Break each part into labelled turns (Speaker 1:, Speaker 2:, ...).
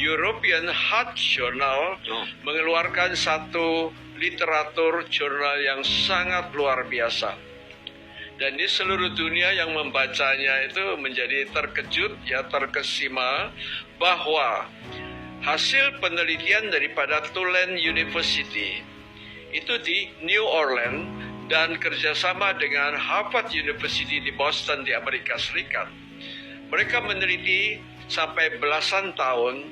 Speaker 1: European Heart Journal mengeluarkan satu literatur jurnal yang sangat luar biasa. Dan di seluruh dunia yang membacanya itu menjadi terkejut, ya terkesima bahwa hasil penelitian daripada Tulane University itu di New Orleans dan kerjasama dengan Harvard University di Boston di Amerika Serikat. Mereka meneliti sampai belasan tahun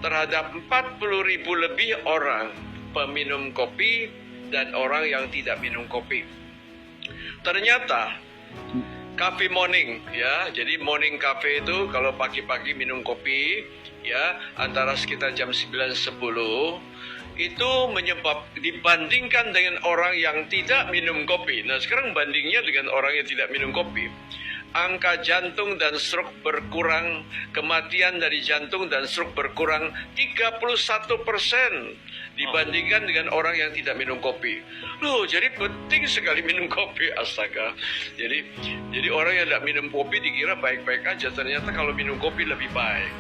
Speaker 1: terhadap 40.000 lebih orang peminum kopi dan orang yang tidak minum kopi. Ternyata coffee morning, ya, jadi morning cafe itu kalau pagi-pagi minum kopi, ya, antara sekitar jam 9-10 itu dibandingkan dengan orang yang tidak minum kopi. Nah, sekarang bandingnya dengan orang yang tidak minum kopi. Angka jantung dan stroke berkurang, kematian dari jantung dan stroke berkurang 31% dibandingkan dengan orang yang tidak minum kopi. Loh, jadi penting sekali minum kopi, astaga. Jadi orang yang tidak minum kopi dikira baik-baik aja, ternyata kalau minum kopi lebih baik.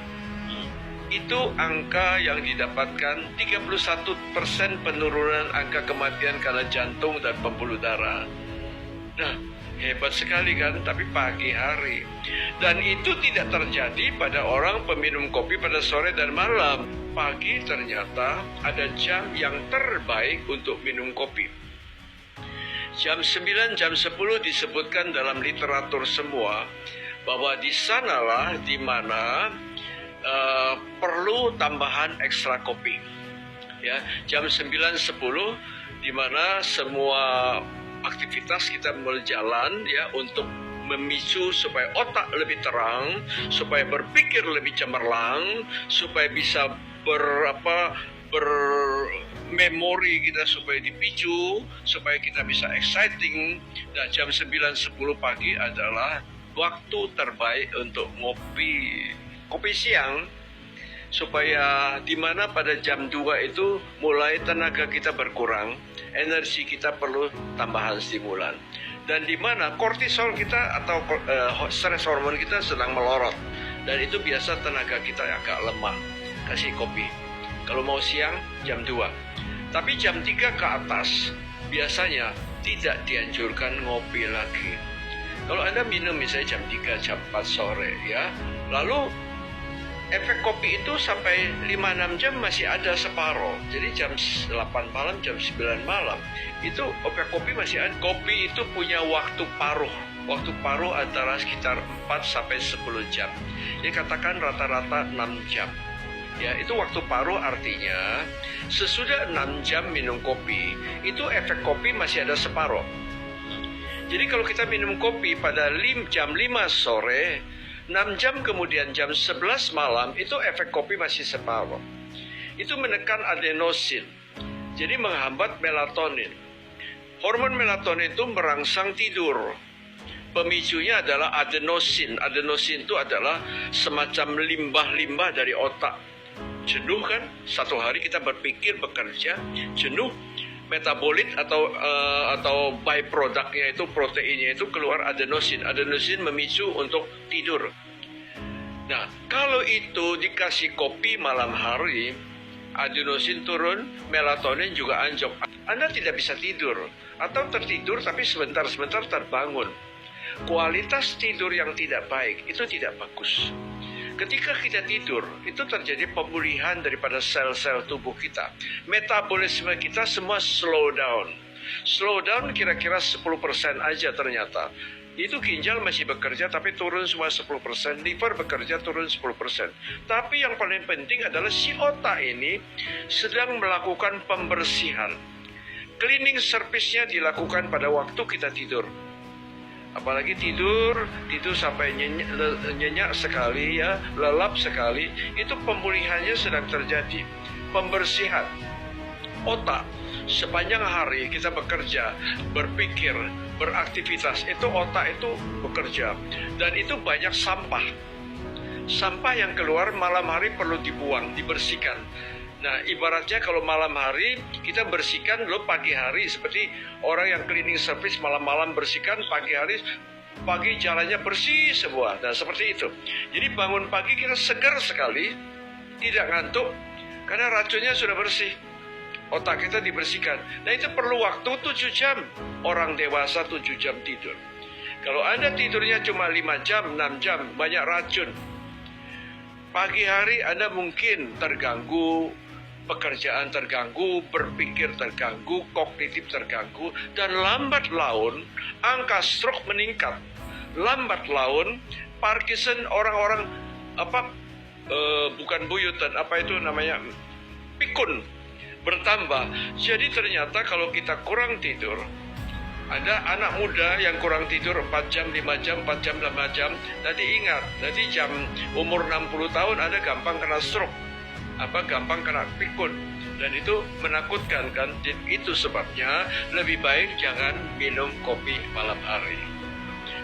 Speaker 1: Itu angka yang didapatkan 31% penurunan angka kematian karena jantung dan pembuluh darah. Nah, hebat sekali kan, tapi pagi hari. Dan itu tidak terjadi pada orang peminum kopi pada sore dan malam. Pagi ternyata ada jam yang terbaik untuk minum kopi. Jam 9, jam 10 disebutkan dalam literatur semua bahwa di sanalah di mana perlu tambahan ekstra kopi. Ya, jam 9-10 di mana semua aktivitas kita berjalan, ya, untuk memicu supaya otak lebih terang, supaya berpikir lebih cemerlang, supaya bisa bermemori kita supaya dipicu, supaya kita bisa exciting. Dan jam 9-10 pagi adalah waktu terbaik untuk ngopi. Kopi siang, supaya di mana pada jam 2 itu mulai tenaga kita berkurang, energi kita perlu tambahan stimulan. Dan di mana kortisol kita atau stres hormon kita sedang melorot. Dan itu biasa tenaga kita agak lemah. Kasih kopi. Kalau mau siang, jam 2. Tapi jam 3 ke atas, biasanya tidak dianjurkan ngopi lagi. Kalau Anda minum misalnya jam 3, jam 4 sore, ya, lalu efek kopi itu sampai 5-6 jam masih ada separoh. Jadi jam 8 malam, jam 9 malam, itu efek kopi masih ada. Kopi itu punya waktu paruh. Waktu paruh antara sekitar 4-10 jam. Ya, katakan rata-rata 6 jam. Ya, itu waktu paruh, artinya sesudah 6 jam minum kopi, itu efek kopi masih ada separoh. Jadi kalau kita minum kopi pada jam 5 sore, 6 jam kemudian jam 11 malam, itu efek kopi masih separuh. Itu menekan adenosin, jadi menghambat melatonin. Hormon melatonin itu merangsang tidur. Pemicunya adalah adenosin. Adenosin itu adalah semacam limbah-limbah dari otak. Jenuh kan, satu hari kita berpikir, bekerja, jenuh, metabolit atau byproduct-nya itu, proteinnya itu keluar adenosin. Adenosin memicu untuk tidur. Nah, kalau itu dikasih kopi malam hari, adenosin turun, melatonin juga anjlok. Anda tidak bisa tidur, atau tertidur tapi sebentar-sebentar terbangun. Kualitas tidur yang tidak baik itu tidak bagus. Ketika kita tidur, itu terjadi pemulihan daripada sel-sel tubuh kita. Metabolisme kita semua slow down. Slow down kira-kira 10% aja ternyata. Itu ginjal masih bekerja tapi turun semua 10%. Liver bekerja turun 10%. Tapi yang paling penting adalah si otak ini sedang melakukan pembersihan. Cleaning service-nya dilakukan pada waktu kita tidur. Apalagi tidur sampai nyenyak sekali, ya, lelap sekali, itu pemulihannya sedang terjadi. Pembersihan otak. Sepanjang hari kita bekerja, berpikir, beraktivitas, itu otak itu bekerja. Dan itu banyak sampah. Sampah yang keluar malam hari perlu dibuang, dibersihkan. Nah, ibaratnya kalau malam hari kita bersihkan, lo pagi hari seperti orang yang cleaning service malam-malam bersihkan, pagi jalannya bersih semua. Nah, seperti itu. Jadi bangun pagi kita segar sekali, tidak ngantuk karena racunnya sudah bersih. Otak kita dibersihkan. Nah, itu perlu waktu 7 jam. Orang dewasa 7 jam tidur. Kalau Anda tidurnya cuma 5 jam, 6 jam, banyak racun. Pagi hari Anda mungkin terganggu, pekerjaan terganggu, berpikir terganggu, kognitif terganggu, dan lambat laun angka stroke meningkat. Lambat laun Parkinson, orang-orang bukan buyutan, pikun bertambah. Jadi ternyata kalau kita kurang tidur, ada anak muda yang kurang tidur 4 jam, 5 jam, 4 jam, 5 jam. Nanti ingat, nanti jam umur 60 tahun Anda gampang kena stroke. Gampang kena pikun. Dan itu menakutkan kan. Itu sebabnya lebih baik jangan minum kopi malam hari.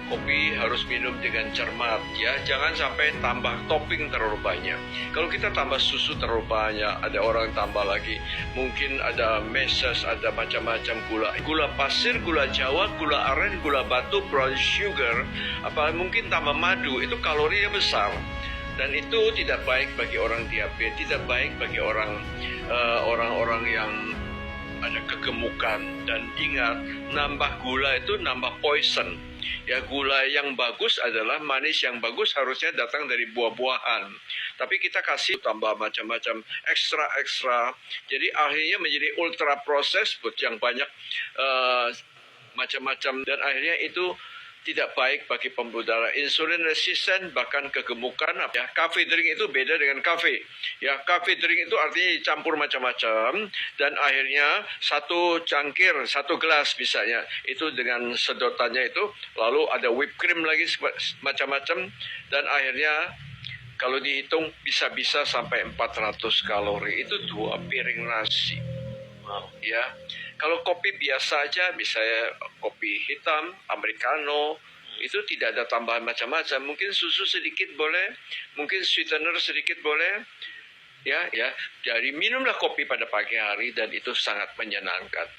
Speaker 1: Kopi harus minum dengan cermat ya, jangan sampai tambah topping terlalu banyak. Kalau kita tambah susu terlalu banyak, ada orang tambah lagi, mungkin ada meses, ada macam-macam gula pasir, gula jawa, gula aren, gula batu, brown sugar, mungkin tambah madu, itu kalorinya besar. Dan itu tidak baik bagi orang diabetes, tidak baik bagi orang-orang yang ada kegemukan. Dan ingat, nambah gula itu nambah poison. Ya, gula yang bagus adalah manis yang bagus harusnya datang dari buah-buahan. Tapi kita kasih tambah macam-macam ekstra. Jadi akhirnya menjadi ultra proses yang banyak macam-macam. Dan akhirnya itu tidak baik bagi pembuluh darah, insulin resisten, bahkan kegemukan. Ya, cafe drink itu beda dengan kafe. Ya, cafe drink itu artinya dicampur macam-macam dan akhirnya satu cangkir, satu gelas misalnya, itu dengan sedotannya itu, lalu ada whipped cream lagi macam-macam dan akhirnya kalau dihitung bisa-bisa sampai 400 kalori. Itu 2 piring nasi. Ya. Kalau kopi biasa aja, misalnya kopi hitam, americano, itu tidak ada tambahan macam-macam. Mungkin susu sedikit boleh, mungkin sweetener sedikit boleh. Ya. Jadi minumlah kopi pada pagi hari dan itu sangat menyenangkan.